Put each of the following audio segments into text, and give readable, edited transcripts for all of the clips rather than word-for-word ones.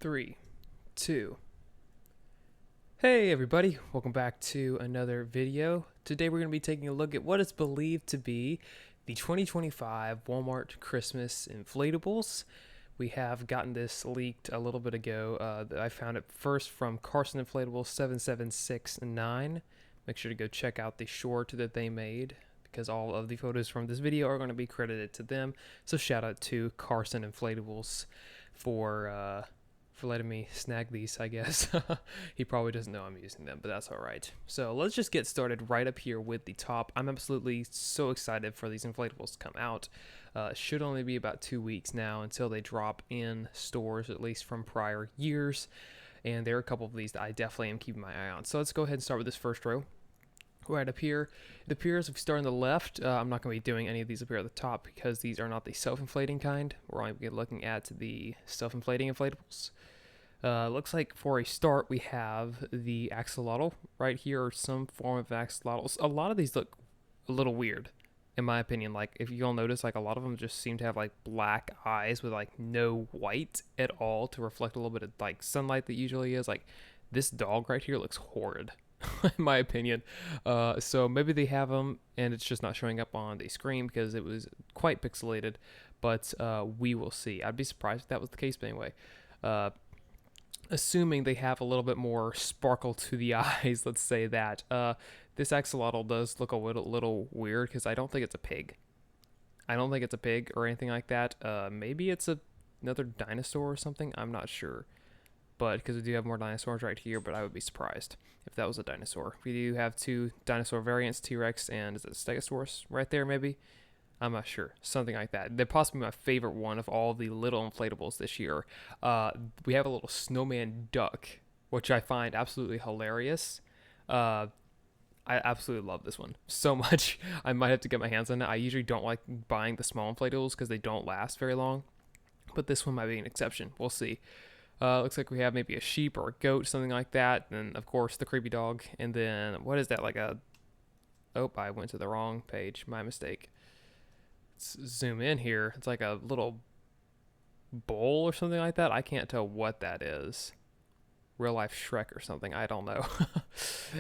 Three, two. Hey everybody, welcome back to another video. Today we're going to be taking a look at what is believed to be the 2025 Walmart Christmas inflatables. We have gotten this leaked a little bit ago. I found it first from Carson Inflatables 7769. Make sure to go check out the short that they made because all of the photos from this video are going to be credited to them. So shout out to Carson Inflatables for letting me snag these, I guess. He probably doesn't know I'm using them, but that's all right. So let's just get started right up here with the top. I'm absolutely so excited for these inflatables to come out. Should only be about 2 weeks now until they drop in stores, at least from prior years. And there are a couple of these that I definitely am keeping my eye on. So let's go ahead and start with this first row. Right up here, it appears if we start on the left, I'm not going to be doing any of these up here at the top because these are not the self-inflating kind. We're only looking at the self-inflating inflatables. Looks like for a start, we have the axolotl right here, or some form of axolotls. A lot of these look a little weird, in my opinion. Like, if you'll notice, like, a lot of them just seem to have, like, black eyes with, like, no white at all to reflect a little bit of, like, sunlight that usually is. Like, this dog right here looks horrid, in my opinion. So maybe they have them, and it's just not showing up on the screen because it was quite pixelated. But we will see. I'd be surprised if that was the case, but anyway. Assuming they have a little bit more sparkle to the eyes, let's say that. This axolotl does look a little weird because I don't think it's a pig. I don't think it's a pig or anything like that. Maybe it's another dinosaur or something. I'm not sure. But because we do have more dinosaurs right here, but I would be surprised if that was a dinosaur. We do have two dinosaur variants, T-Rex and is it Stegosaurus right there maybe? I'm not sure. Something like that. They're possibly my favorite one of all the little inflatables this year. We have a little snowman duck, which I find absolutely hilarious. I absolutely love this one so much. I might have to get my hands on it. I usually don't like buying the small inflatables because they don't last very long. But this one might be an exception. We'll see. Looks like we have maybe a sheep or a goat, something like that. And, of course, the creepy dog. And then, what is that? Like a... Oh, I went to the wrong page. My mistake. Zoom in here. It's like a little bowl or something like that. I can't tell what that is. Real life Shrek or something. I don't know.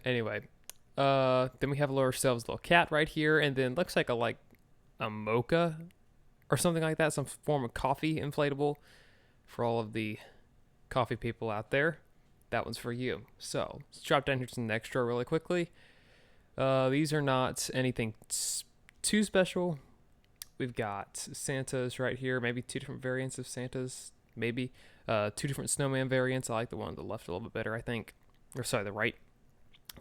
Anyway, then we have ourselves a little cat right here, and then looks like a mocha or something like that. Some form of coffee inflatable for all of the coffee people out there. That one's for you. So let's drop down here to the next row really quickly. These are not anything too special. We've got Santas right here, maybe two different variants of Santas, maybe. Two different snowman variants. I like the one on the left a little bit better, I think. Or sorry, the right.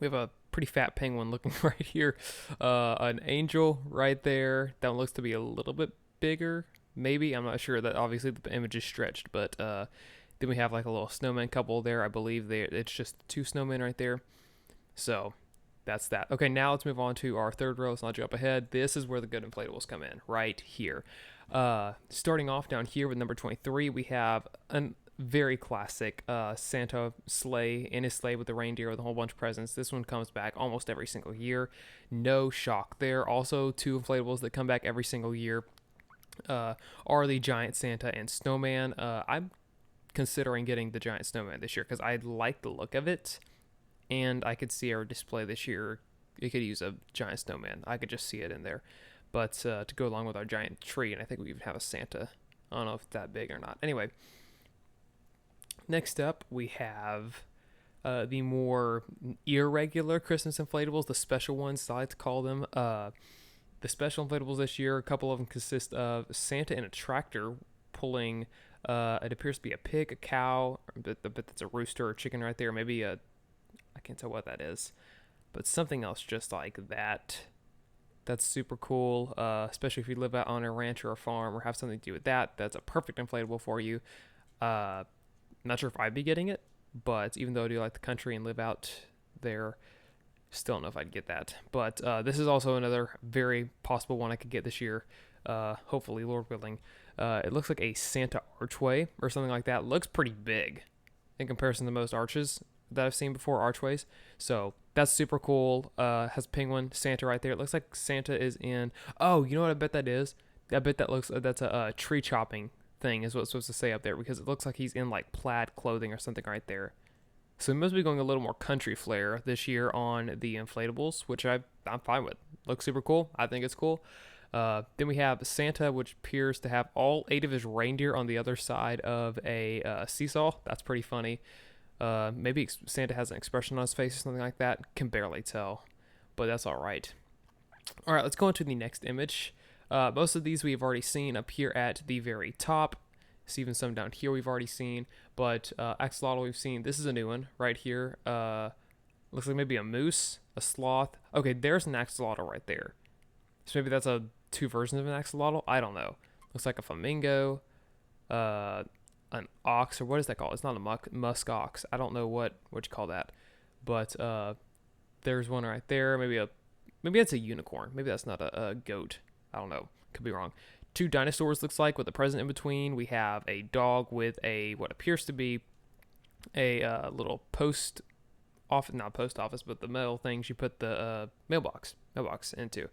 We have a pretty fat penguin looking right here. An angel right there. That one looks to be a little bit bigger, maybe. I'm not sure. That obviously the image is stretched, but then we have like a little snowman couple there. I believe it's just two snowmen right there. So that's that. Okay, now let's move on to our third row. So I'll jump ahead. This is where the good inflatables come in, right here. Starting off down here with number 23, we have a very classic Santa sleigh, in his sleigh with the reindeer with a whole bunch of presents. This one comes back almost every single year. No shock there. Also, two inflatables that come back every single year are the giant Santa and snowman. I'm considering getting the giant snowman this year because I like the look of it. And I could see our display this year. It could use a giant snowman. I could just see it in there. But to go along with our giant tree, and I think we even have a Santa. I don't know if it's that big or not. Anyway, next up we have the more irregular Christmas inflatables, the special ones, I like to call them. The special inflatables this year, a couple of them consist of Santa in a tractor pulling, it appears to be a pig, a cow, but that's a rooster or chicken right there, maybe I can't tell what that is, but something else just like that. That's super cool, especially if you live out on a ranch or a farm or have something to do with that. That's a perfect inflatable for you. Not sure if I'd be getting it, but even though I do like the country and live out there, still don't know if I'd get that. But this is also another very possible one I could get this year, hopefully, Lord willing. It looks like a Santa archway or something like that. It looks pretty big in comparison to most arches that I've seen before, archways. So that's super cool. Has penguin Santa right there. It looks like Santa is in. Oh, you know what I bet that is? I bet that's a tree chopping thing is what it's supposed to say up there, because it looks like he's in like plaid clothing or something right there. So we must be going a little more country flair this year on the inflatables, which I'm fine with. Looks super cool. I think it's cool. Then we have Santa, which appears to have all 8 of his reindeer on the other side of a seesaw. That's pretty funny. Maybe Santa has an expression on his face or something like that. Can barely tell, but that's all right. All right, let's go into the next image. Most of these we've already seen up here at the very top. See, even some down here we've already seen, but axolotl we've seen. This is a new one right here. Looks like maybe a moose, a sloth. Okay, there's an axolotl right there. So maybe that's two versions of an axolotl. I don't know. Looks like a flamingo, an ox, or what is that called? It's not a musk ox. I don't know what you call that, but there's one right there. Maybe that's a unicorn. Maybe that's not a goat. I don't know. Could be wrong. 2 dinosaurs looks like with a present in between. We have a dog with what appears to be a little not post office, but the metal things you put the mailbox into.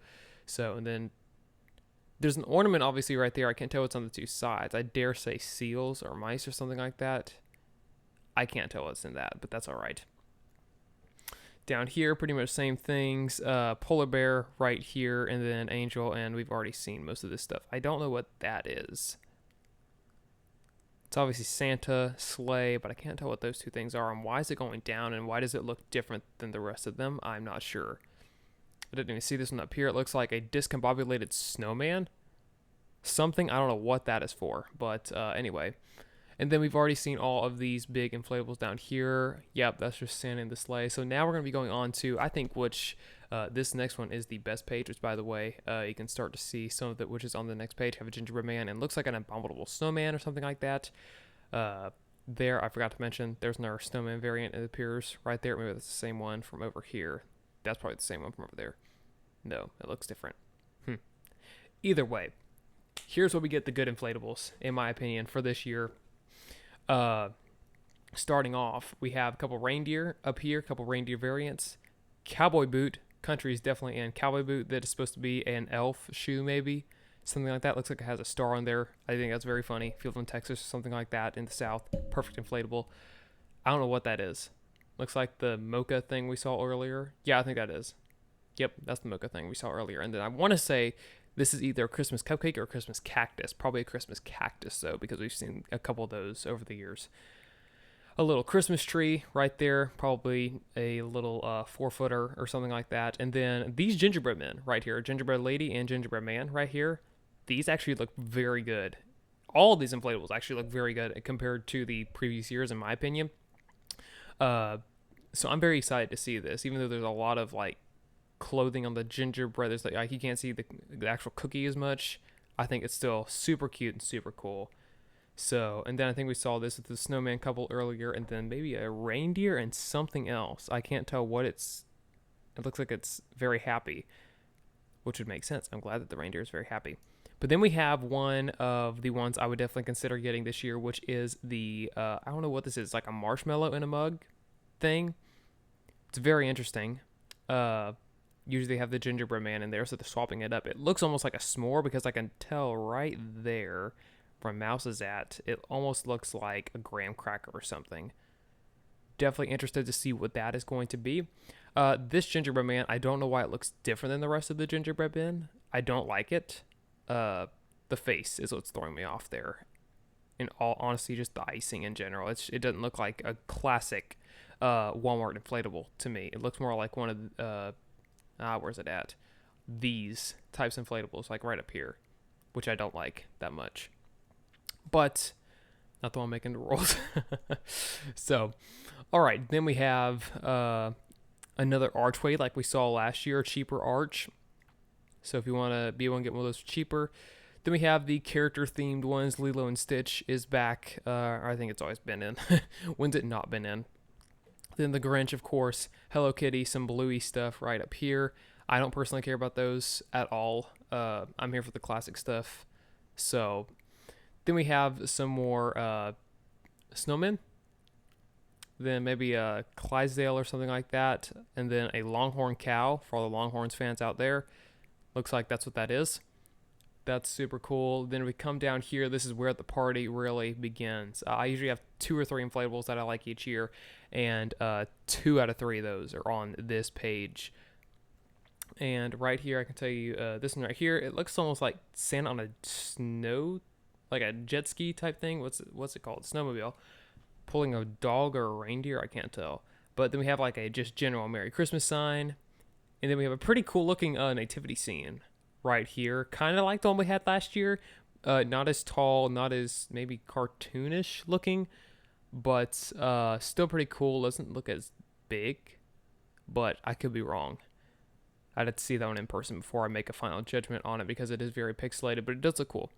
So, and then there's an ornament obviously right there. I can't tell what's on the 2 sides. I dare say seals or mice or something like that. I can't tell what's in that, but that's all right. Down here, pretty much same things. Polar bear right here, and then angel, and we've already seen most of this stuff. I don't know what that is. It's obviously Santa, sleigh, but I can't tell what those 2 things are, and why is it going down, and why does it look different than the rest of them? I'm not sure. I didn't even see this one up here. It looks like a discombobulated snowman. Something, I don't know what that is for, but anyway. And then we've already seen all of these big inflatables down here. Yep, that's just Santa in the sleigh. So now we're going to be going on to, I think, this next one is the best page, which, by the way, you can start to see some of it, which is on the next page. Have a gingerbread man, and looks like an abominable snowman or something like that. There, I forgot to mention, there's another snowman variant. It appears right there. Maybe that's the same one from over here. That's probably the same one from over there. No, it looks different. Either way, here's where we get the good inflatables, in my opinion, for this year. Starting off, we have a couple reindeer up here, a couple reindeer variants. Cowboy boot. Country is definitely in. Cowboy boot that is supposed to be an elf shoe, maybe. Something like that. Looks like it has a star on there. I think that's very funny. If you live in Texas or something like that in the South, perfect inflatable. I don't know what that is. Looks like the mocha thing we saw earlier. Yeah, I think that is. Yep, that's the mocha thing we saw earlier. And then I want to say this is either a Christmas cupcake or a Christmas cactus. Probably a Christmas cactus, though, because we've seen a couple of those over the years. A little Christmas tree right there, probably a little 4-footer or something like that. And then these gingerbread men right here, gingerbread lady and gingerbread man right here, these actually look very good. All of these inflatables actually look very good compared to the previous years, in my opinion. So I'm very excited to see this, even though there's a lot of like clothing on the gingerbread. There's like you can't see the actual cookie as much. I think it's still super cute and super cool. So, and then I think we saw this with the snowman couple earlier, and then maybe a reindeer and something else. I can't tell what it's. It looks like it's very happy, which would make sense. I'm glad that the reindeer is very happy. But then we have one of the ones I would definitely consider getting this year, which is the I don't know what this is, like a marshmallow in a mug thing. It's very interesting. Usually they have the gingerbread man in there, so they're swapping it up. It looks almost like a s'more because I can tell right there where my mouse is at. It almost looks like a graham cracker or something. Definitely interested to see what that is going to be. This gingerbread man, I don't know why it looks different than the rest of the gingerbread men. I don't like it. The face is what's throwing me off there. In all honesty, just the icing in general. It doesn't look like a classic Walmart inflatable to me. It looks more like one of the, where's it at? These types of inflatables, like right up here, which I don't like that much. But not the one making the rules. So, all right. Then we have another archway like we saw last year, a cheaper arch. So if you want to be able to get one of those cheaper. Then we have the character-themed ones. Lilo and Stitch is back. I think it's always been in. When's it not been in? Then the Grinch, of course. Hello Kitty, some bluey stuff right up here. I don't personally care about those at all. I'm here for the classic stuff. So then we have some more snowmen. Then maybe a Clydesdale or something like that. And then a Longhorn cow for all the Longhorns fans out there. Looks like that's what that is. That's super cool. Then we come down here. This is where the party really begins. I usually have 2 or 3 inflatables that I like each year, and 2 out of 3 of those are on this page. And right here, I can tell you this one right here. It looks almost like Santa on a snow, like a jet ski type thing. What's it called? Snowmobile, pulling a dog or a reindeer. I can't tell. But then we have like a just general Merry Christmas sign, and then we have a pretty cool looking nativity scene right here, kind of like the one we had last year. Not as tall, not as maybe cartoonish looking, but still pretty cool. Doesn't look as big, but I could be wrong. I'd have to see that one in person before I make a final judgment on it because it is very pixelated, but it does look cool.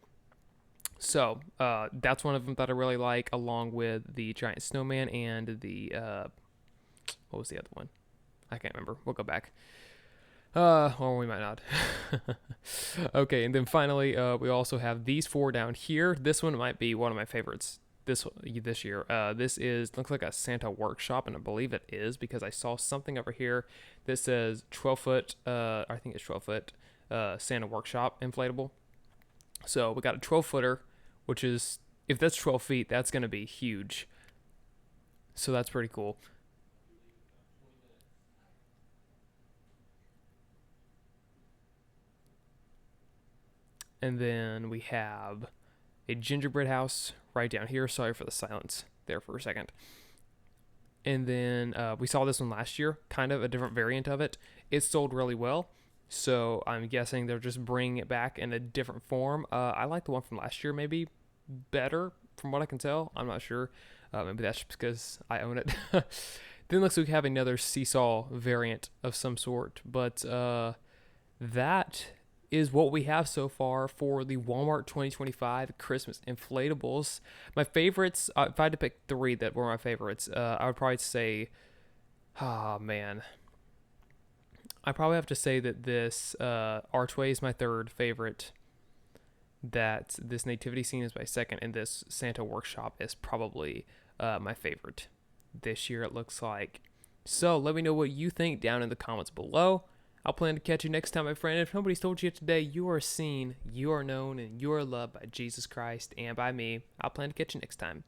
So that's one of them that I really like, along with the giant snowman and the what was the other one? I can't remember. We'll go back. Or we might not. Okay, and then finally, we also have these 4 down here. This one might be one of my favorites this year. This looks like a Santa workshop, and I believe it is because I saw something over here that says 12-foot. I think it's 12-foot Santa workshop inflatable. So we got a 12-footer, which is, if that's 12 feet, that's gonna be huge. So that's pretty cool. And then we have a gingerbread house right down here. Sorry for the silence there for a second. And then we saw this one last year, kind of a different variant of it. It sold really well, so I'm guessing they're just bringing it back in a different form. I like the one from last year maybe better, from what I can tell. I'm not sure. Maybe that's just because I own it. Then looks like we have another seesaw variant of some sort, but that is what we have so far for the Walmart 2025 Christmas inflatables. My favorites, if I had to pick 3 that were my favorites, I would probably say, oh man, I probably have to say that this Archway is my 3rd favorite, that this nativity scene is my 2nd, and this Santa workshop is probably my favorite this year, it looks like. So let me know what you think down in the comments below. I'll plan to catch you next time, my friend. If nobody's told you today, you are seen, you are known, and you are loved by Jesus Christ and by me. I'll plan to catch you next time.